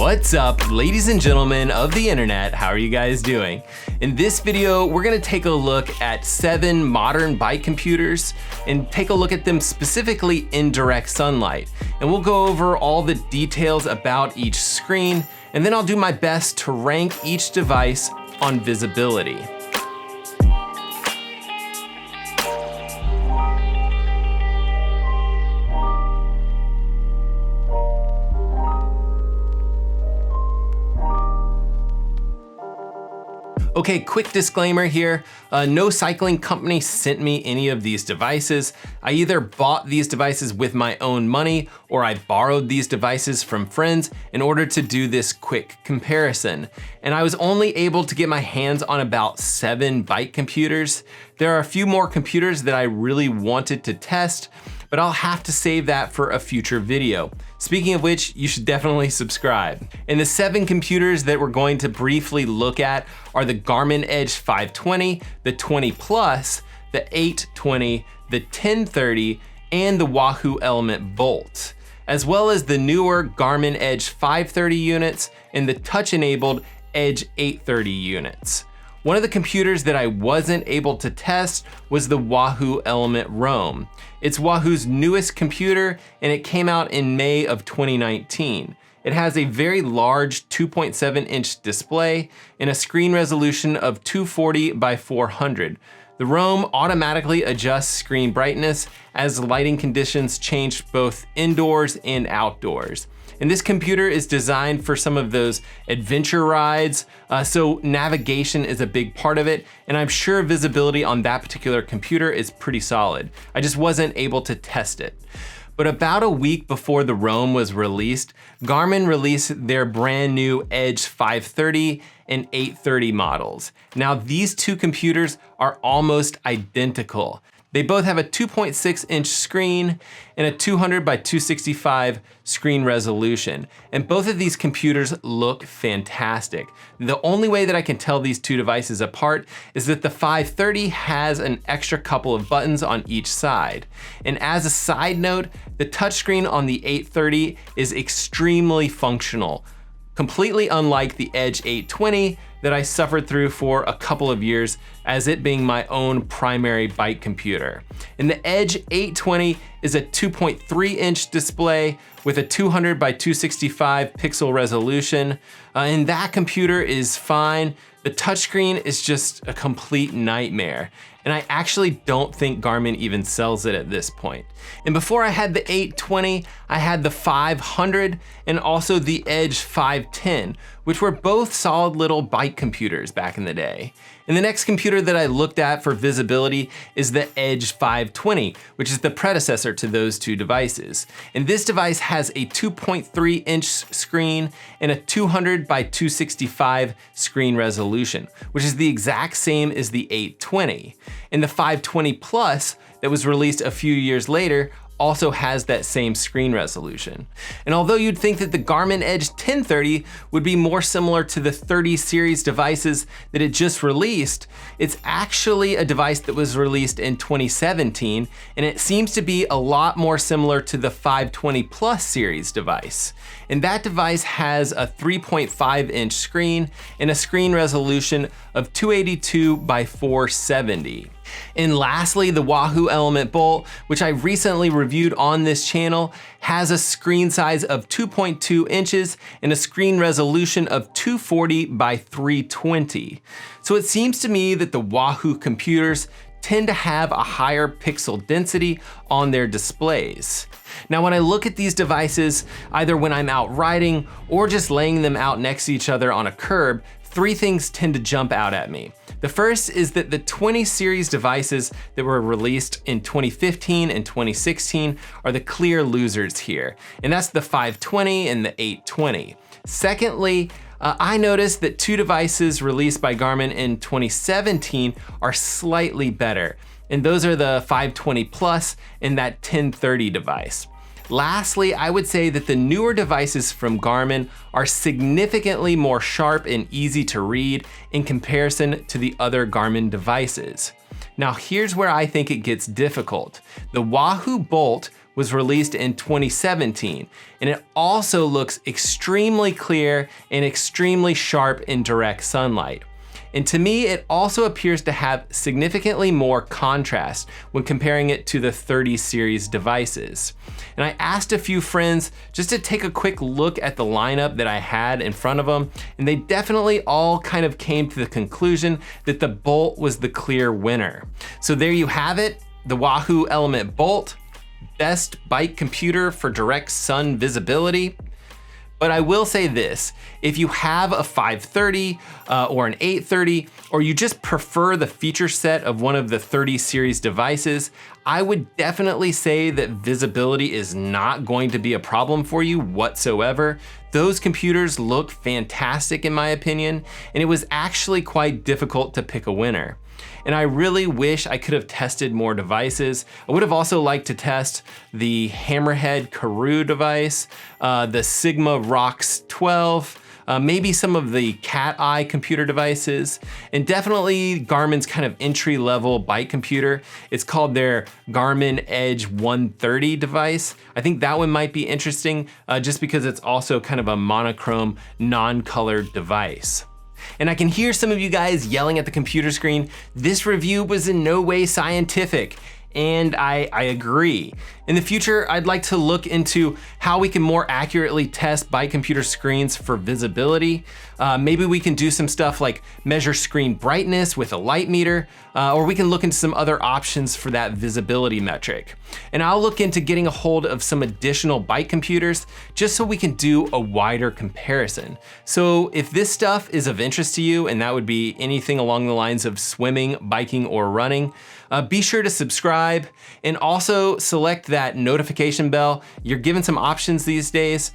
What's up, ladies and gentlemen of the internet? How are you guys doing? In this video, we're gonna take a look at 7 modern bike computers and take a look at them specifically in direct sunlight. And we'll go over all the details about each screen, and then I'll do my best to rank each device on visibility. Okay, quick disclaimer here. No cycling company sent me any of these devices. I either bought these devices with my own money or I borrowed these devices from friends in order to do this quick comparison. And I was only able to get my hands on about 7 bike computers. There are a few more computers that I really wanted to test, but I'll have to save that for a future video. Speaking of which, you should definitely subscribe. And the 7 computers that we're going to briefly look at are the Garmin Edge 520, the 20 Plus, the 820, the 1030, and the Wahoo Element Bolt, as well as the newer Garmin Edge 530 units and the touch-enabled Edge 830 units. One of the computers that I wasn't able to test was the Wahoo Element Roam. It's Wahoo's newest computer and it came out in May of 2019. It has a very large 2.7-inch display and a screen resolution of 240 by 400. The Roam automatically adjusts screen brightness as lighting conditions change both indoors and outdoors. And this computer is designed for some of those adventure rides, so navigation is a big part of it, and I'm sure visibility on that particular computer is pretty solid. I just wasn't able to test it. But about a week before the Roam was released, Garmin released their brand new Edge 530 and 830 models. Now these two computers are almost identical. They both have a 2.6-inch screen and a 200 by 265 screen resolution. And both of these computers look fantastic. The only way that I can tell these two devices apart is that the 530 has an extra couple of buttons on each side. And as a side note, the touchscreen on the 830 is extremely functional, completely unlike the Edge 820 that I suffered through for a couple of years as it being my own primary bike computer. And the Edge 820 is a 2.3-inch display with a 200 by 265 pixel resolution. And that computer is fine. The touchscreen is just a complete nightmare. And I actually don't think Garmin even sells it at this point. And before I had the 820, I had the 500 and also the Edge 510, which were both solid little bike computers back in the day. And the next computer that I looked at for visibility is the Edge 520, which is the predecessor to those two devices. And this device has a 2.3-inch screen and a 200 by 265 screen resolution, which is the exact same as the 820. And the 520 Plus that was released a few years later also has that same screen resolution. And although you'd think that the Garmin Edge 1030 would be more similar to the 30 series devices that it just released, it's actually a device that was released in 2017, and it seems to be a lot more similar to the 520 Plus series device. And that device has a 3.5-inch screen and a screen resolution of 282 by 470. And lastly, the Wahoo Element Bolt, which I recently reviewed on this channel, has a screen size of 2.2 inches and a screen resolution of 240 by 320. So it seems to me that the Wahoo computers tend to have a higher pixel density on their displays. Now, when I look at these devices, either when I'm out riding or just laying them out next to each other on a curb, 3 things tend to jump out at me. The first is that the 20 series devices that were released in 2015 and 2016 are the clear losers here, and that's the 520 and the 820. Secondly, I noticed that 2 devices released by Garmin in 2017 are slightly better, and those are the 520 Plus and that 1030 device. Lastly, I would say that the newer devices from Garmin are significantly more sharp and easy to read in comparison to the other Garmin devices. Now here's where I think it gets difficult. The Wahoo Bolt, was released in 2017, and it also looks extremely clear and extremely sharp in direct sunlight. And to me, it also appears to have significantly more contrast when comparing it to the 30 series devices. And I asked a few friends just to take a quick look at the lineup that I had in front of them, and they definitely all kind of came to the conclusion that the Bolt was the clear winner. So there you have it, the Wahoo Element Bolt, best bike computer for direct sun visibility. But I will say this, if you have a 530 or an 830, or you just prefer the feature set of one of the 30 series devices, I would definitely say that visibility is not going to be a problem for you whatsoever. Those computers look fantastic in my opinion, and it was actually quite difficult to pick a winner. And I really wish I could have tested more devices. I would have also liked to test the Hammerhead Karoo device, the Sigma Rox 12, maybe some of the Cat Eye computer devices, and definitely Garmin's kind of entry-level bike computer. It's called their Garmin Edge 130 device. I think that one might be interesting just because it's also kind of a monochrome, non-colored device. And I can hear some of you guys yelling at the computer screen, this review was in no way scientific. And I agree. In the future, I'd like to look into how we can more accurately test bike computer screens for visibility. Maybe we can do some stuff like measure screen brightness with a light meter, or we can look into some other options for that visibility metric. And I'll look into getting a hold of some additional bike computers just so we can do a wider comparison. So if this stuff is of interest to you, and that would be anything along the lines of swimming, biking, or running, be sure to subscribe and also select that notification bell. You're given some options these days.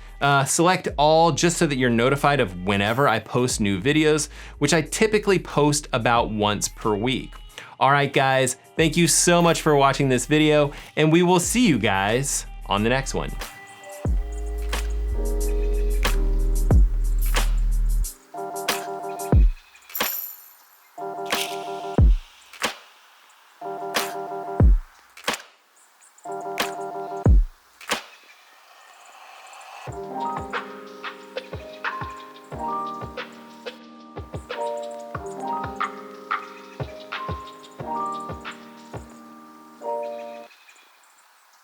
Select all just so that you're notified of whenever I post new videos, which I typically post about once per week. All right, guys, thank you so much for watching this video, and we will see you guys on the next one. Thank you.